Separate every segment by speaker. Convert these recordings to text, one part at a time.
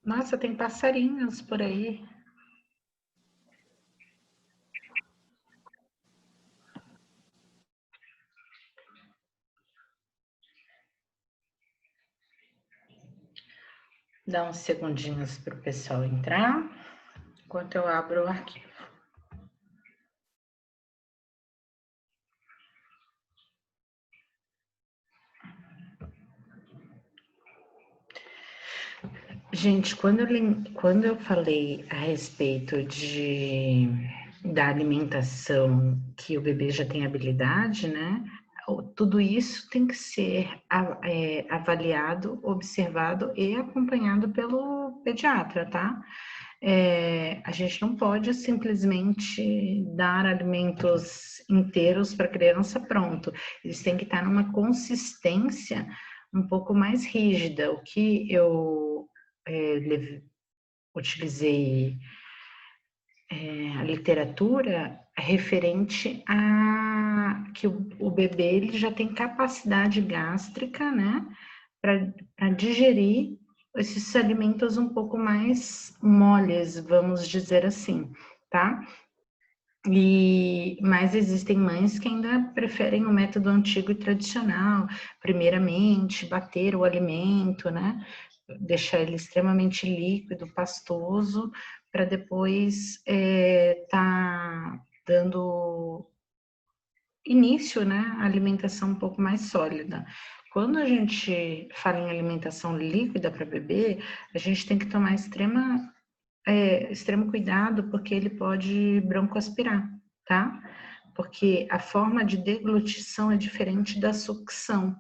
Speaker 1: Nossa, tem passarinhos por aí. Dá uns segundinhos para o pessoal entrar, enquanto eu abro o arquivo. Gente, quando eu falei a respeito da alimentação que o bebê já tem habilidade, né? Tudo isso tem que ser avaliado, observado e acompanhado pelo pediatra, tá? A gente não pode simplesmente dar alimentos inteiros para a criança, pronto. Eles têm que estar numa consistência um pouco mais rígida. O que eu utilizei a literatura referente a que o bebê ele já tem capacidade gástrica, né, para digerir esses alimentos um pouco mais moles, vamos dizer assim, tá? Mas existem mães que ainda preferem o método antigo e tradicional, primeiramente bater o alimento, né? Deixar ele extremamente líquido, pastoso, para depois tá dando início, né, à alimentação um pouco mais sólida. Quando a gente fala em alimentação líquida para bebê, a gente tem que tomar extremo cuidado, porque ele pode broncoaspirar, tá? Porque a forma de deglutição é diferente da sucção.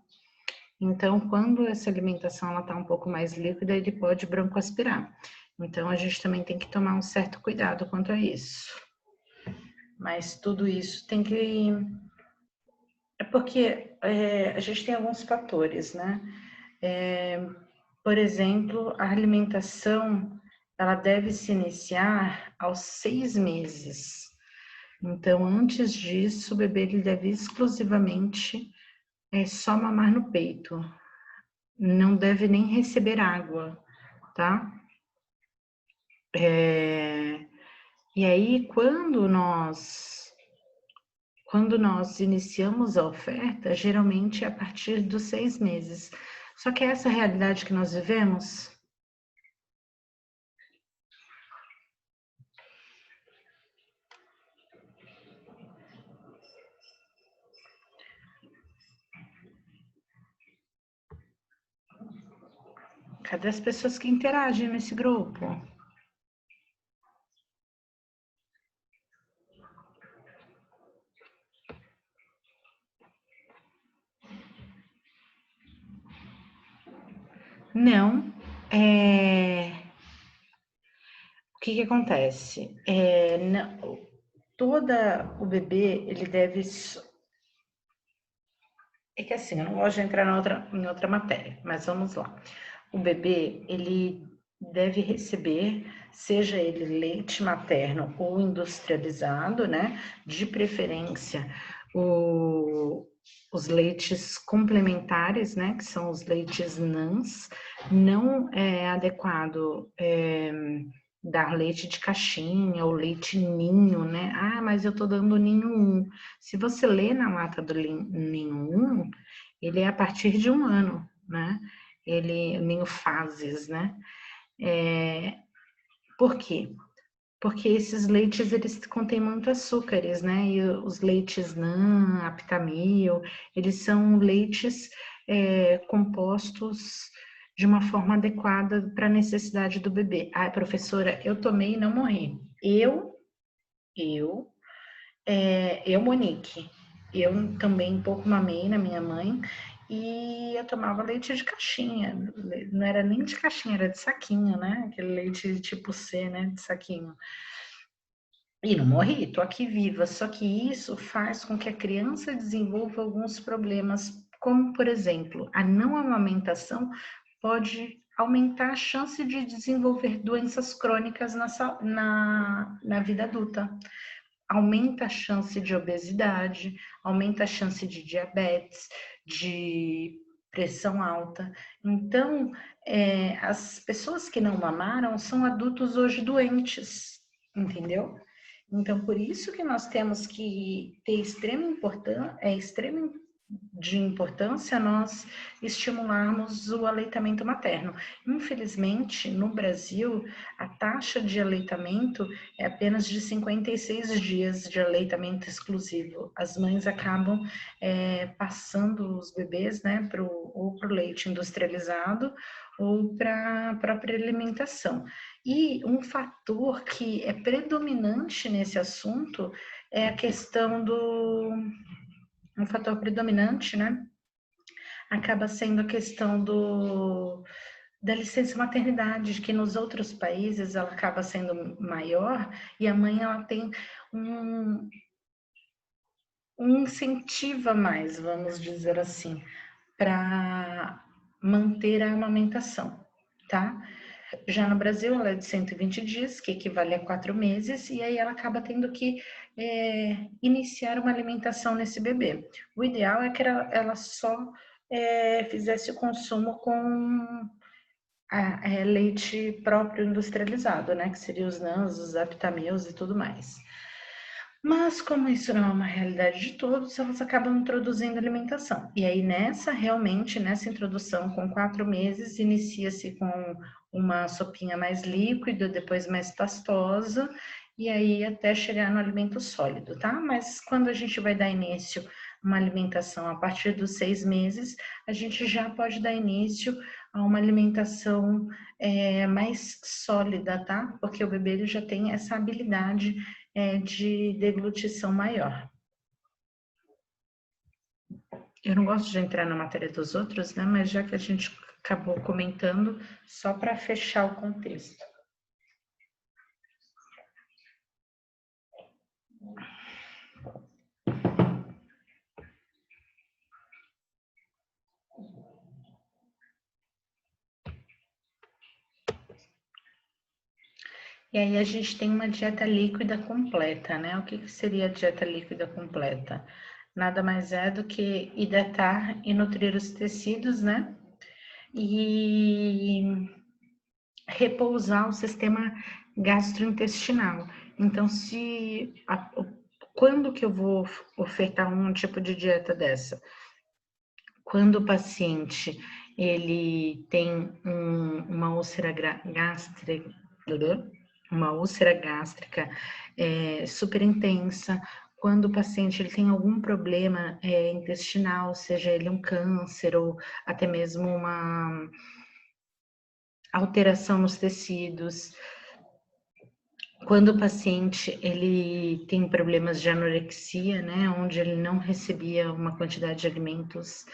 Speaker 1: Então, quando essa alimentação está um pouco mais líquida, ele pode broncoaspirar. Então, a gente também tem que tomar um certo cuidado quanto a isso. Mas tudo isso tem que... É porque a gente tem alguns fatores, né? Por exemplo, a alimentação, ela deve se iniciar aos 6 meses. Então, antes disso, o bebê ele deve exclusivamente só mamar no peito. Não deve nem receber água, tá? E aí, quando nós iniciamos a oferta, geralmente é a partir dos 6 meses. Só que é essa realidade que nós vivemos. Cadê as pessoas que interagem nesse grupo? Não. O que acontece? O bebê, ele deve... É que assim, eu não gosto de entrar em outra matéria, mas vamos lá. O bebê, ele deve receber, seja ele leite materno ou industrializado, né? De preferência, os leites complementares, né? Que são os leites NANs. Não é adequado dar leite de caixinha ou leite ninho, né? Ah, mas eu tô dando ninho 1. Se você lê na lata do ninho 1, ele é a partir de 1 ano, né? Ele ninho fases, né? Por quê? Porque esses leites, eles contêm muito açúcares, né? E os leites NAN, Aptamil, eles são leites compostos de uma forma adequada para a necessidade do bebê. Ah, professora, eu tomei e não morri. Monique, eu também um pouco mamei na minha mãe e eu tomava leite de caixinha, não era nem de caixinha, era de saquinho, né? Aquele leite tipo C, né? De saquinho. E não morri, tô aqui viva. Só que isso faz com que a criança desenvolva alguns problemas, como, por exemplo, a não amamentação pode aumentar a chance de desenvolver doenças crônicas na vida adulta. Aumenta a chance de obesidade, aumenta a chance de diabetes, de pressão alta. Então, as pessoas que não mamaram são adultos hoje doentes, entendeu? Então, por isso que nós temos que ter extrema de importância nós estimularmos o aleitamento materno. Infelizmente, no Brasil, a taxa de aleitamento é apenas de 56 dias de aleitamento exclusivo. As mães acabam passando os bebês, né, ou para o leite industrializado ou para a própria alimentação. E um fator que é predominante nesse assunto é a questão um fator predominante, né? Acaba sendo a questão da licença maternidade, que nos outros países ela acaba sendo maior e a mãe ela tem um incentivo a mais, vamos dizer assim, para manter a amamentação, tá? Já no Brasil, ela é de 120 dias, que equivale a 4 meses, e aí ela acaba tendo que iniciar uma alimentação nesse bebê. O ideal é que ela só fizesse o consumo com leite próprio industrializado, né? Que seria os NANs, os Aptamils e tudo mais. Mas como isso não é uma realidade de todos, elas acabam introduzindo alimentação. E aí nessa introdução com 4 meses, inicia-se com uma sopinha mais líquida, depois mais pastosa, e aí até chegar no alimento sólido, tá? Mas quando a gente vai dar início a uma alimentação a partir dos 6 meses, a gente já pode dar início a uma alimentação mais sólida, tá? Porque o bebê ele já tem essa habilidade de deglutição maior. Eu não gosto de entrar na matéria dos outros, né? Mas já que a gente acabou comentando, só para fechar o contexto. E aí a gente tem uma dieta líquida completa, né? O que seria a dieta líquida completa? Nada mais é do que hidratar e nutrir os tecidos, né? E repousar o sistema gastrointestinal. Então, quando que eu vou ofertar um tipo de dieta dessa? Quando o paciente ele tem uma úlcera gástrica super intensa, quando o paciente ele tem algum problema intestinal, seja ele um câncer ou até mesmo uma alteração nos tecidos, quando o paciente ele tem problemas de anorexia, né, onde ele não recebia uma quantidade de alimentos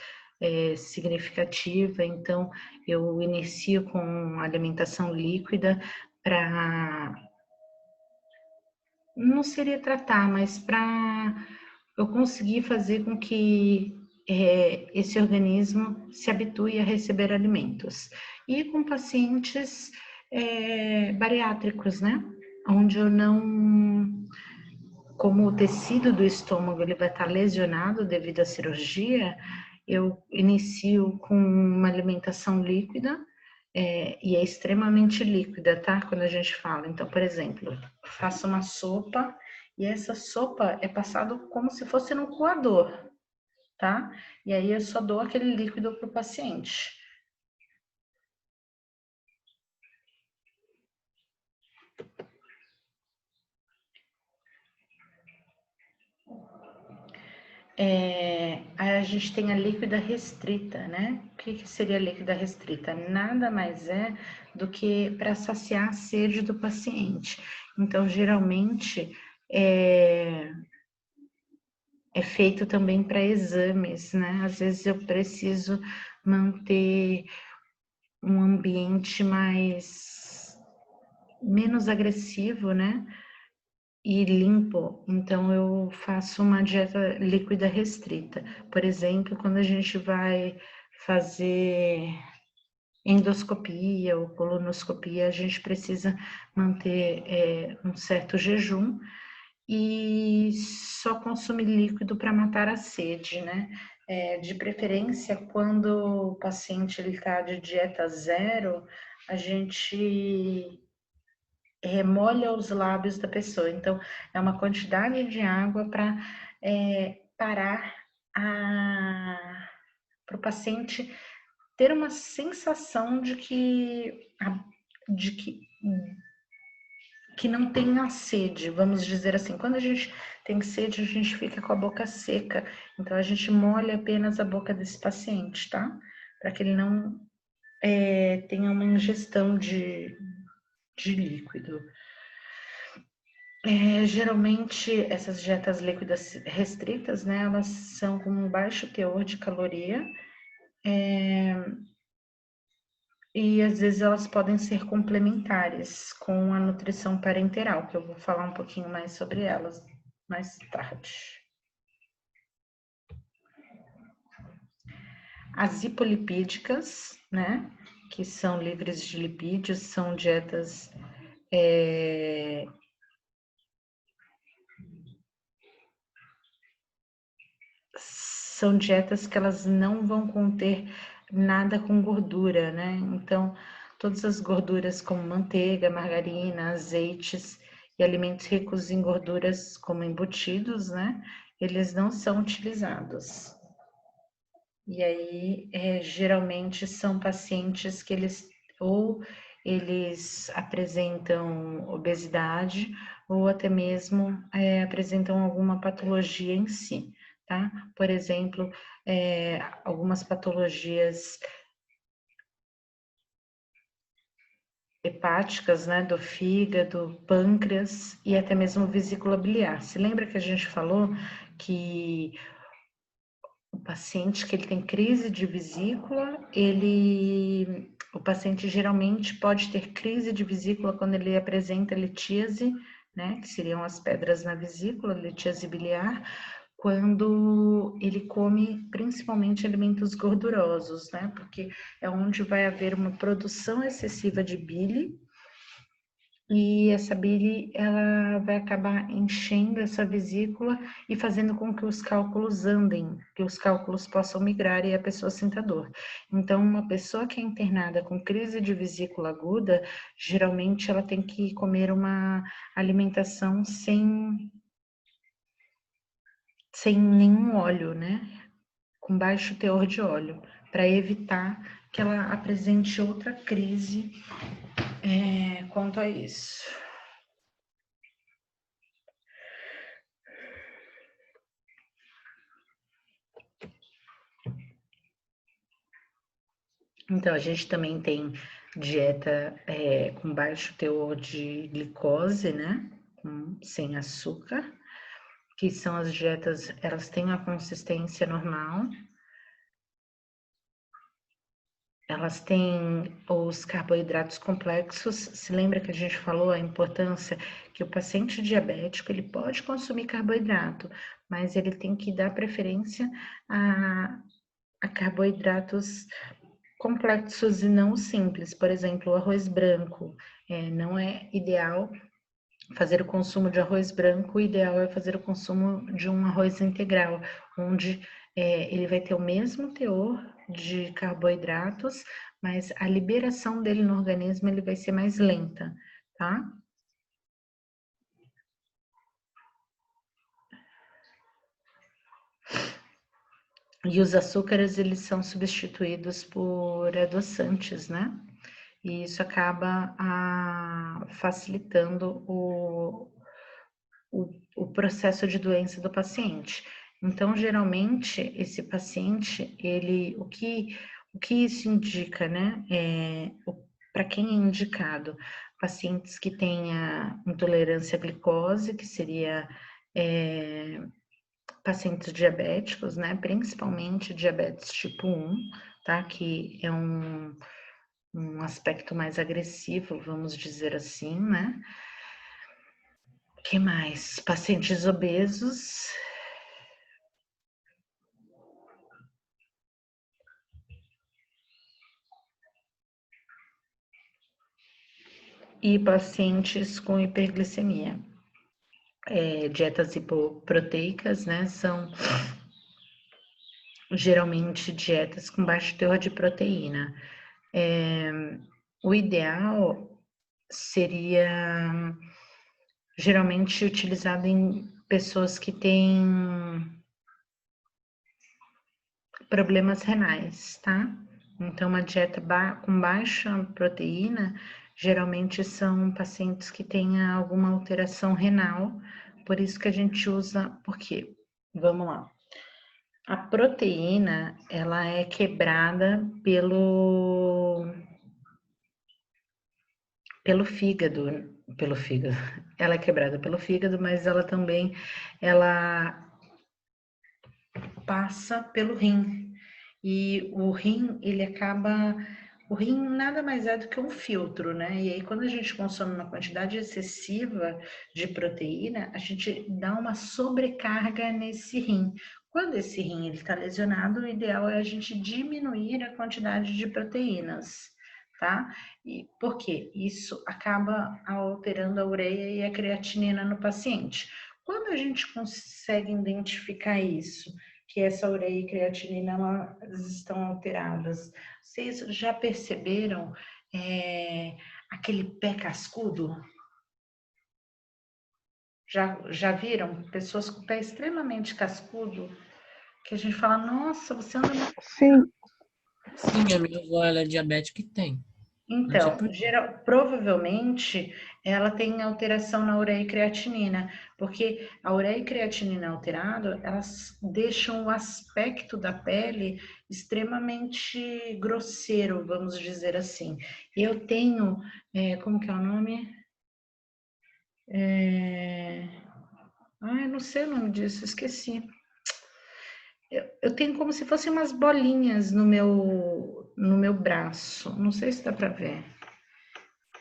Speaker 1: significativa, então eu inicio com alimentação líquida para, não seria tratar, mas para eu conseguir fazer com que esse organismo se habitue a receber alimentos. E com pacientes bariátricos, né? Onde eu não, como o tecido do estômago ele vai estar lesionado devido à cirurgia, eu inicio com uma alimentação líquida, e é extremamente líquida, tá? Quando a gente fala. Então, por exemplo, faço uma sopa e essa sopa é passada como se fosse no coador, tá? E aí eu só dou aquele líquido para o paciente. Aí a gente tem a líquida restrita, né? O que seria a líquida restrita? Nada mais é do que para saciar a sede do paciente. Então, geralmente, é feito também para exames, né? Às vezes eu preciso manter um ambiente menos agressivo, né? E limpo, então eu faço uma dieta líquida restrita. Por exemplo, quando a gente vai fazer endoscopia ou colonoscopia, a gente precisa manter um certo jejum e só consumir líquido para matar a sede, né? De preferência, quando o paciente está de dieta zero, a gente remolha os lábios da pessoa. Então, é uma quantidade de água para parar para o paciente ter uma sensação de que não tenha sede, vamos dizer assim. Quando a gente tem sede, a gente fica com a boca seca. Então, a gente molha apenas a boca desse paciente, tá? Para que ele não tenha uma ingestão de líquido. Geralmente, essas dietas líquidas restritas, né, elas são com um baixo teor de caloria, e às vezes elas podem ser complementares com a nutrição parenteral, que eu vou falar um pouquinho mais sobre elas mais tarde. As hipolipídicas, né, que são livres de lipídios, são dietas que elas não vão conter nada com gordura, né? Então, todas as gorduras como manteiga, margarina, azeites e alimentos ricos em gorduras como embutidos, né? Eles não são utilizados. E aí, geralmente são pacientes que eles apresentam obesidade ou até mesmo apresentam alguma patologia em si, tá? Por exemplo, algumas patologias hepáticas, né, do fígado, pâncreas e até mesmo vesícula biliar. Se lembra que a gente falou que o paciente que ele tem crise de vesícula, o paciente geralmente pode ter crise de vesícula quando ele apresenta litíase, né, que seriam as pedras na vesícula, litíase biliar, quando ele come principalmente alimentos gordurosos, né, porque é onde vai haver uma produção excessiva de bile, e essa bile, ela vai acabar enchendo essa vesícula e fazendo com que os cálculos andem, que os cálculos possam migrar e a pessoa sinta dor. Então, uma pessoa que é internada com crise de vesícula aguda, geralmente ela tem que comer uma alimentação sem nenhum óleo, né? Com baixo teor de óleo, para evitar que ela apresente outra crise quanto a isso. Então, a gente também tem dieta com baixo teor de glicose, né? Sem açúcar, que são as dietas, elas têm uma consistência normal. Elas têm os carboidratos complexos. Se lembra que a gente falou a importância que o paciente diabético, ele pode consumir carboidrato, mas ele tem que dar preferência a carboidratos complexos e não simples. Por exemplo, o arroz branco. Não é ideal fazer o consumo de arroz branco, o ideal é fazer o consumo de um arroz integral, onde ele vai ter o mesmo teor de carboidratos, mas a liberação dele no organismo ele vai ser mais lenta, tá? E os açúcares, eles são substituídos por adoçantes, né? E isso acaba facilitando o processo de doença do paciente. Então, geralmente, esse paciente, o que isso indica, né? Para quem é indicado? Pacientes que tenha intolerância à glicose, que seria pacientes diabéticos, né? Principalmente diabetes tipo 1, tá? Que é um aspecto mais agressivo, vamos dizer assim, né? Que mais? Pacientes obesos. E pacientes com hiperglicemia. Dietas hipoproteicas, né? São geralmente dietas com baixo teor de proteína. O ideal seria geralmente utilizado em pessoas que têm problemas renais, tá? Então, uma dieta com baixa proteína, geralmente são pacientes que têm alguma alteração renal, por isso que a gente usa, por quê? Vamos lá. A proteína, ela é quebrada pelo fígado, Ela é quebrada pelo fígado, mas ela também, ela passa pelo rim. E o rim, o rim nada mais é do que um filtro, né? E aí quando a gente consome uma quantidade excessiva de proteína, a gente dá uma sobrecarga nesse rim. Quando esse rim está lesionado, o ideal é a gente diminuir a quantidade de proteínas, tá? E por quê? Isso acaba alterando a ureia e a creatinina no paciente. Quando a gente consegue identificar isso, que essa ureia e creatinina elas estão alteradas, vocês já perceberam aquele pé cascudo? Já viram pessoas com o pé extremamente cascudo? Que a gente fala, nossa, você anda muito...
Speaker 2: Sim.
Speaker 3: Sim, a minha avó, ela é diabética e tem. Não sei
Speaker 1: Então,
Speaker 3: por quê.
Speaker 1: provavelmente ela tem alteração na ureia e creatinina, porque a ureia e creatinina alterada, elas deixam o aspecto da pele extremamente grosseiro, vamos dizer assim. Eu tenho, como que é o nome? Não sei o nome disso, esqueci. Eu tenho como se fossem umas bolinhas no meu braço, não sei se dá para ver.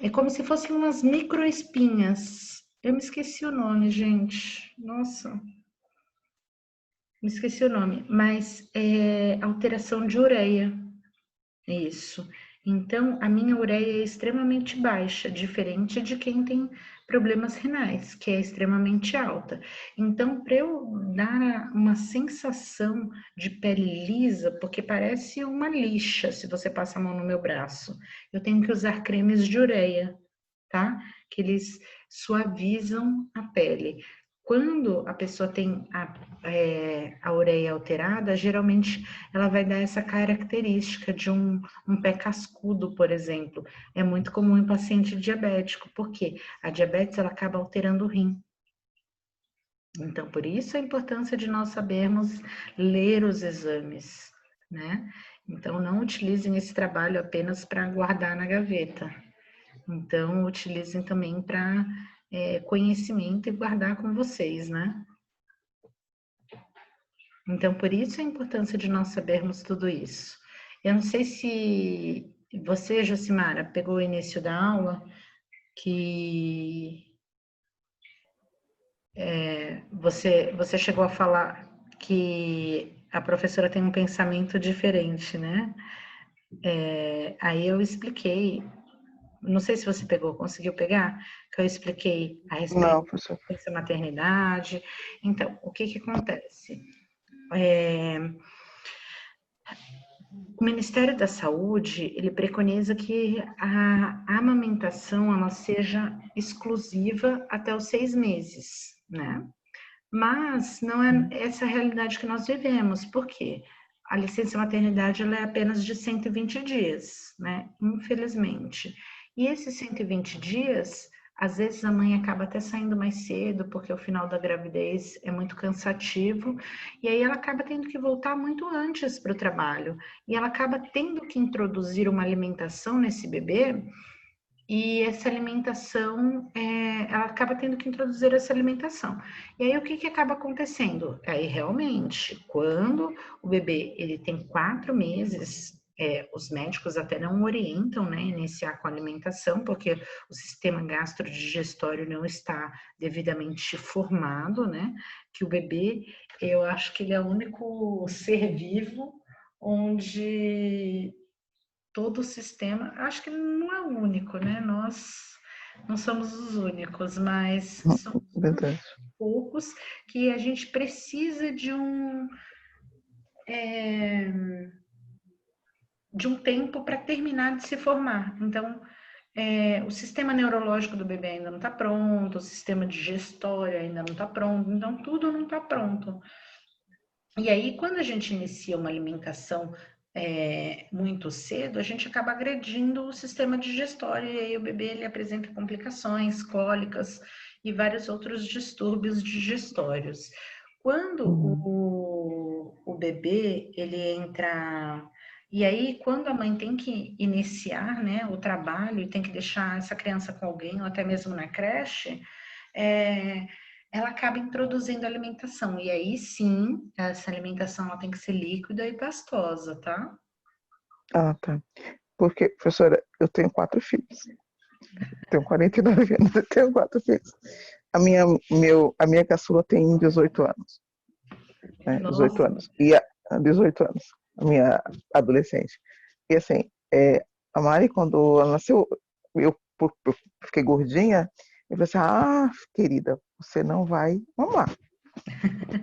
Speaker 1: É como se fossem umas microespinhas. Eu me esqueci o nome, gente. Nossa, me esqueci o nome. Mas é alteração de ureia. Isso. Então, a minha ureia é extremamente baixa, diferente de quem tem problemas renais, que é extremamente alta. Então, para eu dar uma sensação de pele lisa, porque parece uma lixa se você passa a mão no meu braço, eu tenho que usar cremes de ureia, tá? Que eles suavizam a pele. Quando a pessoa tem a ureia alterada, geralmente ela vai dar essa característica de um pé cascudo, por exemplo. É muito comum em paciente diabético, porque a diabetes ela acaba alterando o rim. Então, por isso a importância de nós sabermos ler os exames, né? Então, não utilizem esse trabalho apenas para guardar na gaveta. Então, utilizem também para conhecimento e guardar com vocês, né? Então, por isso a importância de nós sabermos tudo isso. Eu não sei se você, Jocimara, pegou o início da aula, que você chegou a falar que a professora tem um pensamento diferente, né? Aí eu expliquei, não sei se você pegou, conseguiu pegar? Que eu expliquei a respeito
Speaker 2: Não, professor.
Speaker 1: dessa maternidade. Então, o que que acontece? O Ministério da Saúde, ele preconiza que a amamentação ela seja exclusiva até os 6 meses, né? Mas não é essa a realidade que nós vivemos. Por quê? A licença maternidade ela é apenas de 120 dias, né? Infelizmente. E esses 120 dias, às vezes a mãe acaba até saindo mais cedo, porque o final da gravidez é muito cansativo, e aí ela acaba tendo que voltar muito antes para o trabalho. E ela acaba tendo que introduzir uma alimentação nesse bebê e essa alimentação, ela acaba tendo que introduzir essa alimentação. E aí o que acaba acontecendo? Aí realmente, quando o bebê ele tem 4 meses, os médicos até não orientam, né, iniciar com alimentação, porque o sistema gastrodigestório não está devidamente formado, né? Que o bebê, eu acho que ele é o único ser vivo onde todo o sistema, acho que não é o único, né? Nós não somos os únicos, mas são
Speaker 2: Verdade.
Speaker 1: poucos que a gente precisa de um tempo para terminar de se formar. Então, o sistema neurológico do bebê ainda não está pronto, o sistema digestório ainda não está pronto, então tudo não está pronto. E aí, quando a gente inicia uma alimentação muito cedo, a gente acaba agredindo o sistema digestório e aí o bebê ele apresenta complicações, cólicas e vários outros distúrbios digestórios. Quando o bebê ele entra. E aí, quando a mãe tem que iniciar, né, o trabalho e tem que deixar essa criança com alguém, ou até mesmo na creche, ela acaba introduzindo alimentação. E aí, sim, essa alimentação ela tem que ser líquida e pastosa, tá?
Speaker 2: Ah, tá. Porque, professora, eu tenho 4 filhos. Tenho 49 anos e tenho 4 filhos. A minha caçula tem 18 anos. Né? 18 anos. 18 anos. A minha adolescente. E assim, a Mari, quando ela nasceu, eu fiquei gordinha. Eu falei assim, querida, você não vai mamar.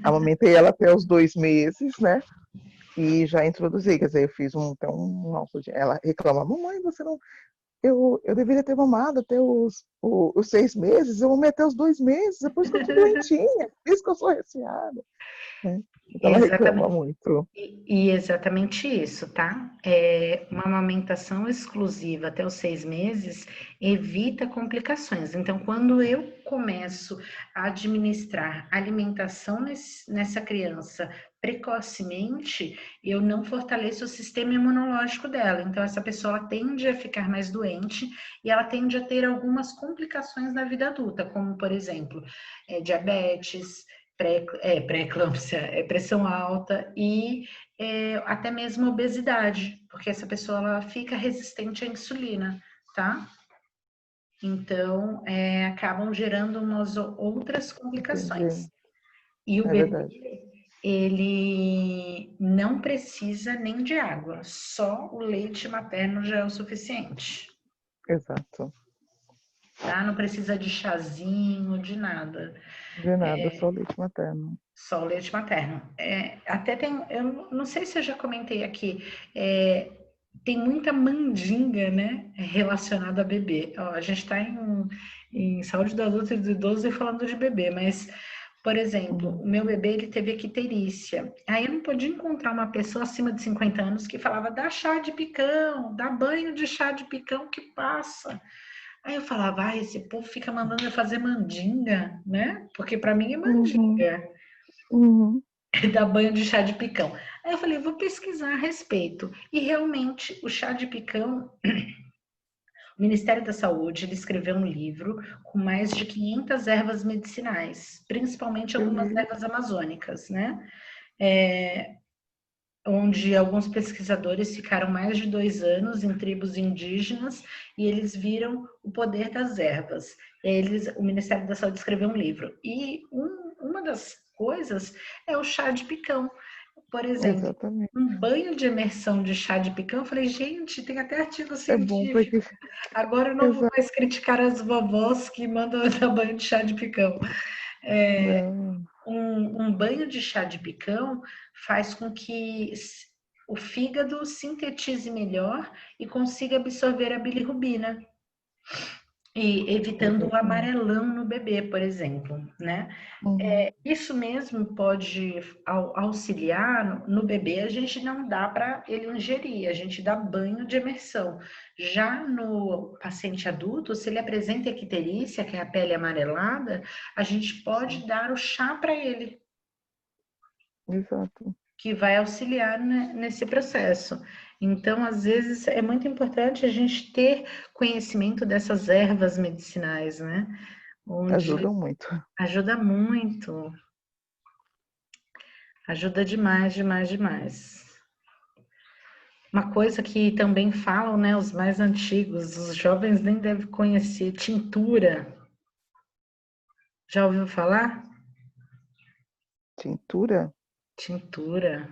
Speaker 2: Amamentei ela até os 2 meses, né? E já introduzi, quer dizer, eu fiz ela reclama, mamãe, você não... Eu deveria ter mamado até os 6 meses, eu mamei até os 2 meses, depois que eu tô doentinha, por isso que eu sou resfriada. Né? Então ela reclama muito.
Speaker 1: E exatamente isso, tá? Uma amamentação exclusiva até os 6 meses evita complicações. Então, quando eu começo a administrar alimentação nessa criança precocemente, eu não fortaleço o sistema imunológico dela. Então, essa pessoa tende a ficar mais doente e ela tende a ter algumas complicações na vida adulta, como, por exemplo, diabetes, pré-eclâmpsia, pressão alta e até mesmo obesidade, porque essa pessoa ela fica resistente à insulina, tá? Então, acabam gerando umas outras complicações.
Speaker 2: Entendi.
Speaker 1: E o bebê,
Speaker 2: verdade.
Speaker 1: ele não precisa nem de água, só o leite materno já é o suficiente.
Speaker 2: Exato.
Speaker 1: Tá? Não precisa de chazinho, de nada.
Speaker 2: De nada, só leite materno.
Speaker 1: Só o leite materno. Até tem, eu não sei se eu já comentei aqui, tem muita mandinga, né, relacionada a bebê. Ó, a gente está em saúde do adulto e do idoso e falando de bebê, mas, por exemplo, o meu bebê ele teve icterícia. Aí eu não podia encontrar uma pessoa acima de 50 anos que falava, dá chá de picão, dá banho de chá de picão que passa. Aí eu falava, esse povo fica mandando eu fazer mandinga, né? Porque para mim é mandinga. Dar banho de chá de picão. Aí eu falei, vou pesquisar a respeito. E realmente, o chá de picão, o Ministério da Saúde, ele escreveu um livro com mais de 500 ervas medicinais, principalmente algumas ervas amazônicas, né? Onde alguns pesquisadores ficaram mais de 2 anos em tribos indígenas e eles viram o poder das ervas. O Ministério da Saúde escreveu um livro. E uma das coisas é o chá de picão. Por exemplo,
Speaker 2: Exatamente.
Speaker 1: um banho de imersão de chá de picão, eu falei, gente, tem até artigo científico.
Speaker 2: É bom porque...
Speaker 1: Agora eu não vou mais criticar as vovós que mandam dar banho de chá de picão. Um banho de chá de picão faz com que o fígado sintetize melhor e consiga absorver a bilirrubina. E evitando o amarelão no bebê, por exemplo, né? Isso mesmo pode auxiliar no bebê, a gente não dá para ele ingerir, a gente dá banho de imersão. Já no paciente adulto, se ele apresenta icterícia, que é a pele amarelada, a gente pode dar o chá para ele.
Speaker 2: Exato.
Speaker 1: Que vai auxiliar, né, nesse processo. Então, às vezes, é muito importante a gente ter conhecimento dessas ervas medicinais, né?
Speaker 2: Ajudam muito.
Speaker 1: Ajuda muito. Ajuda demais, demais, demais. Uma coisa que também falam, né, os mais antigos, os jovens nem devem conhecer, tintura. Já ouviu falar?
Speaker 2: Tintura?
Speaker 3: Tintura.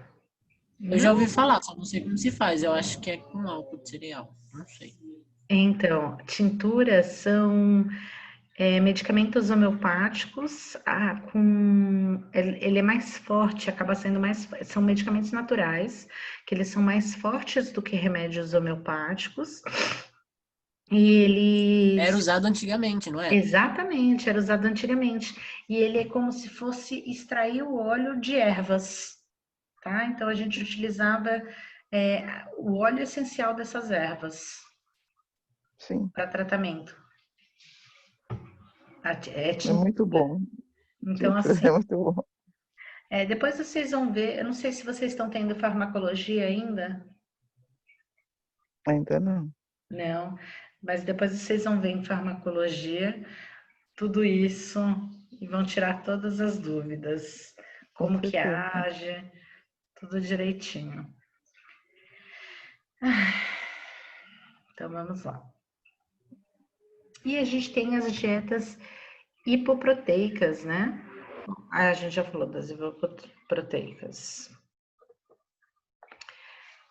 Speaker 3: Eu já ouvi falar, só não sei como se faz. Eu acho que é com álcool de cereal. Não sei.
Speaker 1: Então, tinturas são Medicamentos homeopáticos, ele é mais forte, acaba sendo mais... São medicamentos naturais, que eles são mais fortes do que remédios homeopáticos. E
Speaker 3: Era
Speaker 1: eles...
Speaker 3: usado antigamente, não é?
Speaker 1: Exatamente, era usado antigamente. E ele é como se fosse extrair o óleo de ervas, tá? Então, a gente utilizava o óleo essencial dessas ervas
Speaker 2: Sim,
Speaker 1: para tratamento.
Speaker 2: é
Speaker 1: Tintura.
Speaker 2: muito bom.
Speaker 1: Então,
Speaker 2: Título
Speaker 1: assim,
Speaker 2: é muito bom.
Speaker 1: depois vocês vão ver, eu não sei se vocês estão tendo farmacologia ainda,
Speaker 2: Ainda não.
Speaker 1: não, mas depois vocês vão ver em farmacologia tudo isso e vão tirar todas as dúvidas,
Speaker 2: Com
Speaker 1: como que
Speaker 2: certeza.
Speaker 1: age, tudo direitinho. Então vamos lá. E a gente tem as dietas hipoproteicas, né? A gente já falou das hipoproteicas.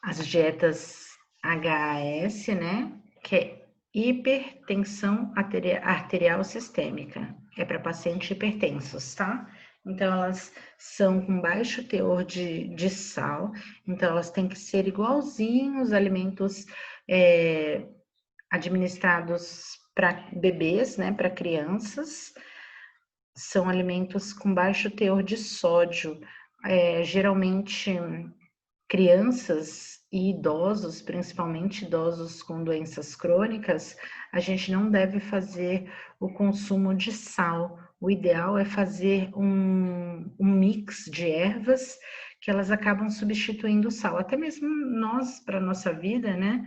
Speaker 1: As dietas HAS, né? Que é hipertensão arterial sistêmica. É para pacientes hipertensos, tá? Então, elas são com baixo teor de sal. Então, elas têm que ser igualzinhos os alimentos administrados para bebês, né? Para crianças. São alimentos com baixo teor de sódio. Geralmente, crianças e idosos, principalmente idosos com doenças crônicas, a gente não deve fazer o consumo de sal. O ideal é fazer um mix de ervas que elas acabam substituindo o sal. Até mesmo nós, para a nossa vida, né?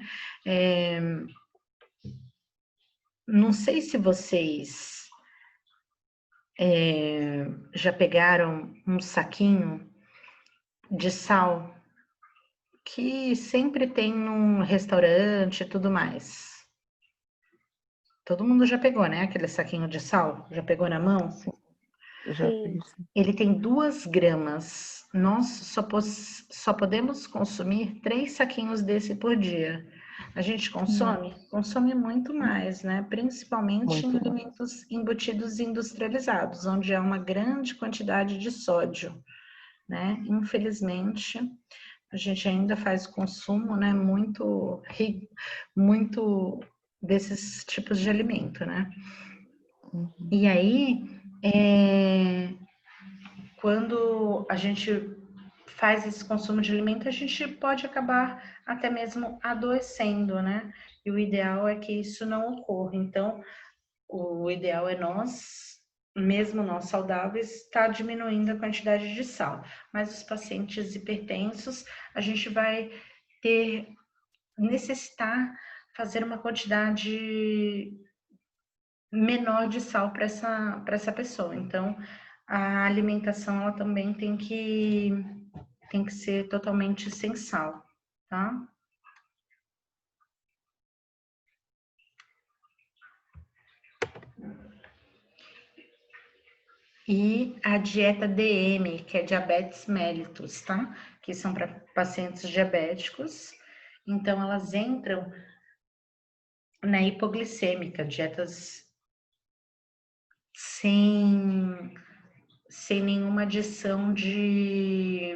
Speaker 1: Não sei se vocês já pegaram um saquinho de sal que sempre tem num restaurante e tudo mais. Todo mundo já pegou, né? Aquele saquinho de sal? Já pegou na mão?
Speaker 2: Sim, eu já fiz.
Speaker 1: Ele tem 2 gramas. Nós só podemos consumir 3 saquinhos desse por dia. A gente consome? Consome muito mais, né? Principalmente em
Speaker 2: Muito bom.
Speaker 1: alimentos embutidos e industrializados, onde há uma grande quantidade de sódio, né? Infelizmente, a gente ainda faz consumo, né? Muito desses tipos de alimento, né?
Speaker 2: Uhum.
Speaker 1: E aí, quando a gente faz esse consumo de alimento, a gente pode acabar até mesmo adoecendo, né? E o ideal é que isso não ocorra. Então, o ideal é mesmo nós saudáveis, estar diminuindo a quantidade de sal. Mas os pacientes hipertensos, a gente vai necessitar fazer uma quantidade menor de sal para essa pessoa. Então, a alimentação ela também tem que ser totalmente sem sal, tá? E a dieta DM, que é diabetes mellitus, tá? Que são para pacientes diabéticos. Então, elas entram na hipoglicêmica, dietas sem nenhuma adição de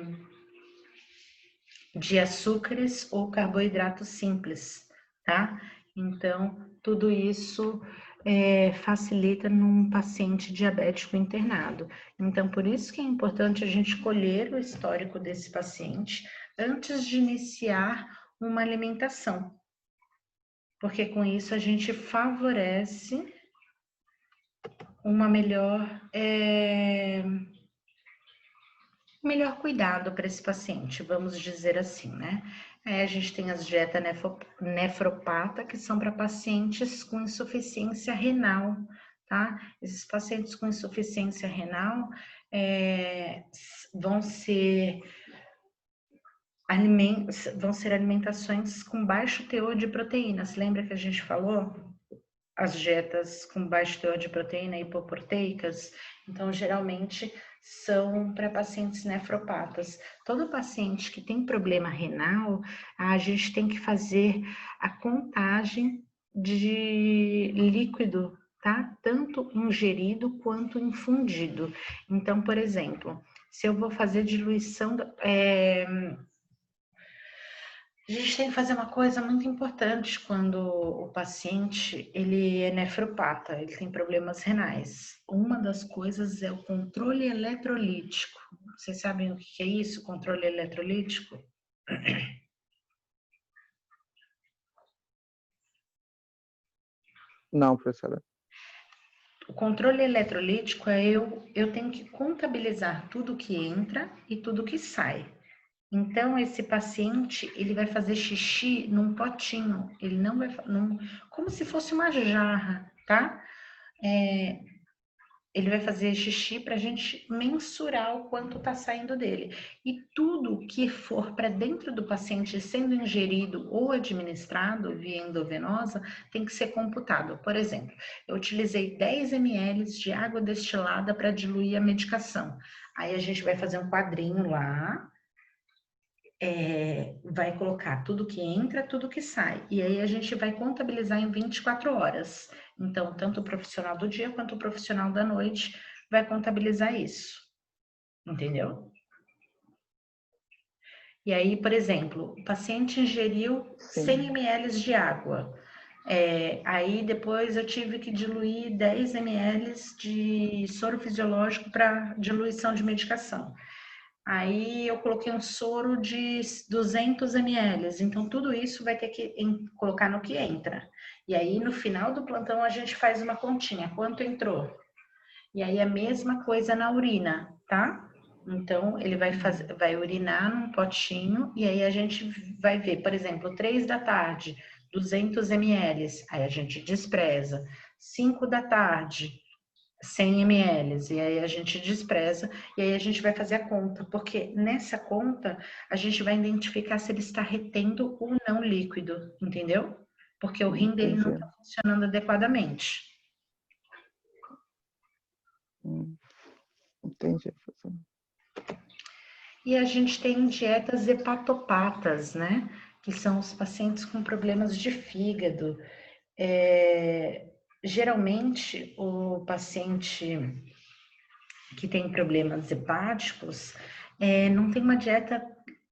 Speaker 1: açúcares ou carboidratos simples, tá? Então, tudo isso facilita num paciente diabético internado. Então, por isso que é importante a gente colher o histórico desse paciente antes de iniciar uma alimentação, porque com isso a gente favorece uma melhor cuidado para esse paciente, vamos dizer assim, né? A gente tem as dietas nefropata, que são para pacientes com insuficiência renal, tá? Esses pacientes com insuficiência renal vão ser alimentações com baixo teor de proteínas. Lembra que a gente falou? As dietas com baixo teor de proteína hipoproteicas, então geralmente são para pacientes nefropatas. Todo paciente que tem problema renal, a gente tem que fazer a contagem de líquido tá? Tanto ingerido quanto infundido. Então, por exemplo, se eu vou fazer diluição, a gente tem que fazer uma coisa muito importante quando o paciente ele é nefropata, ele tem problemas renais. Uma das coisas é o controle eletrolítico. Vocês sabem o que é isso, controle eletrolítico?
Speaker 2: Não, professora.
Speaker 1: O controle eletrolítico é eu tenho que contabilizar tudo que entra e tudo que sai. Então, esse paciente, ele vai fazer xixi num potinho, ele não vai, como se fosse uma jarra, tá? Ele vai fazer xixi para a gente mensurar o quanto está saindo dele. E tudo que for para dentro do paciente sendo ingerido ou administrado via endovenosa tem que ser computado. Por exemplo, eu utilizei 10 ml de água destilada para diluir a medicação. Aí a gente vai fazer um quadrinho lá, vai colocar tudo que entra, tudo que sai. E aí a gente vai contabilizar em 24 horas. Então, tanto o profissional do dia quanto o profissional da noite vai contabilizar isso. Entendeu? E aí, por exemplo, o paciente ingeriu 100 ml de água. Aí depois eu tive que diluir 10 ml de soro fisiológico para diluição de medicação. Aí eu coloquei um soro de 200 ml, então tudo isso vai ter que colocar no que entra. E aí no final do plantão a gente faz uma continha, quanto entrou? E aí a mesma coisa na urina, tá? Então ele vai urinar num potinho e aí a gente vai ver, por exemplo, 3 da tarde, 200 ml, aí a gente despreza. 5 da tarde, 100 ml, e aí a gente despreza, e aí a gente vai fazer a conta, porque nessa conta a gente vai identificar se ele está retendo ou não líquido, entendeu? Porque o rim dele não está funcionando adequadamente.
Speaker 2: Entendi, professora.
Speaker 1: E a gente tem dietas hepatopatas, né? Que são os pacientes com problemas de fígado. Geralmente, o paciente que tem problemas hepáticos, não tem uma dieta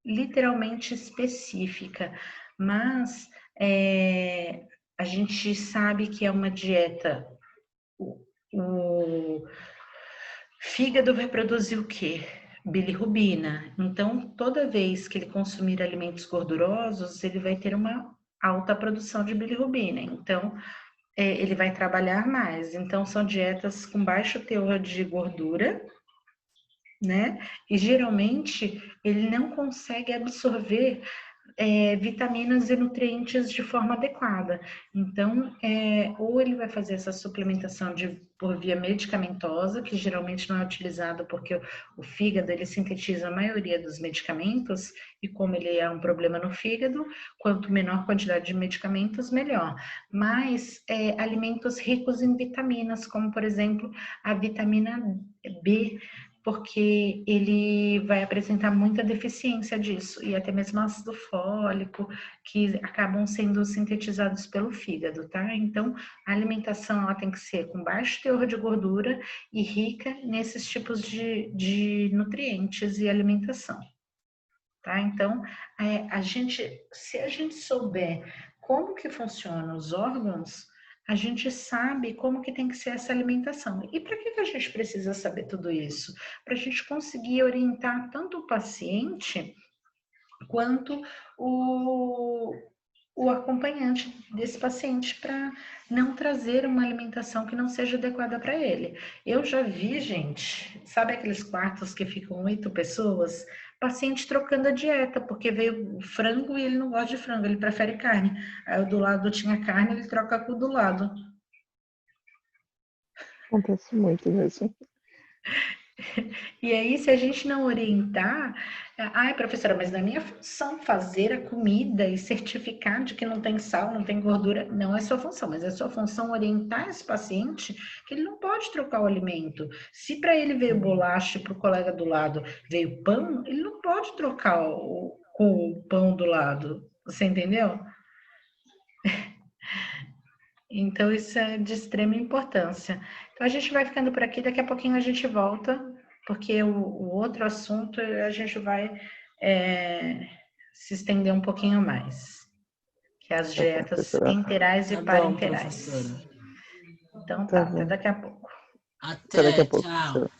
Speaker 1: literalmente específica, mas a gente sabe que é uma dieta. O fígado vai produzir o quê? Bilirrubina. Então, toda vez que ele consumir alimentos gordurosos, ele vai ter uma alta produção de bilirrubina. Então, ele vai trabalhar mais. Então, são dietas com baixo teor de gordura, né? E geralmente ele não consegue absorver vitaminas e nutrientes de forma adequada. Então, ou ele vai fazer essa suplementação por via medicamentosa, que geralmente não é utilizada porque o fígado ele sintetiza a maioria dos medicamentos, e como ele é um problema no fígado, quanto menor quantidade de medicamentos, melhor. Mas alimentos ricos em vitaminas, como por exemplo a vitamina B, porque ele vai apresentar muita deficiência disso, e até mesmo ácido fólico, que acabam sendo sintetizados pelo fígado, tá? Então, a alimentação ela tem que ser com baixo teor de gordura e rica nesses tipos de nutrientes e alimentação, tá? Então, se a gente souber como que funcionam os órgãos, a gente sabe como que tem que ser essa alimentação. E para que a gente precisa saber tudo isso? Para a gente conseguir orientar tanto o paciente quanto o acompanhante desse paciente para não trazer uma alimentação que não seja adequada para ele. Eu já vi, gente, sabe aqueles quartos que ficam 8 pessoas? Paciente trocando a dieta, porque veio frango e ele não gosta de frango, ele prefere carne. Aí o do lado tinha carne, ele troca com o do lado.
Speaker 2: Acontece muito mesmo.
Speaker 1: E aí, se a gente não orientar, ai, professora, mas não é minha função fazer a comida e certificar de que não tem sal, não tem gordura. Não é sua função, mas é sua função orientar esse paciente que ele não pode trocar o alimento. Se para ele veio bolacha e para o colega do lado veio pão, ele não pode trocar com o pão do lado. Você entendeu? Então, isso é de extrema importância. Então, a gente vai ficando por aqui, daqui a pouquinho a gente volta, porque o outro assunto a gente vai se estender um pouquinho mais, que é as
Speaker 2: Tá bom,
Speaker 1: dietas
Speaker 2: professora.
Speaker 1: enterais e
Speaker 3: Tá bom,
Speaker 1: parenterais.
Speaker 3: professora.
Speaker 1: Então,
Speaker 2: Tá
Speaker 1: tá, até
Speaker 2: bom.
Speaker 1: daqui a pouco.
Speaker 2: Até daqui a
Speaker 3: Até,
Speaker 2: pouco,
Speaker 3: tchau.
Speaker 2: professora.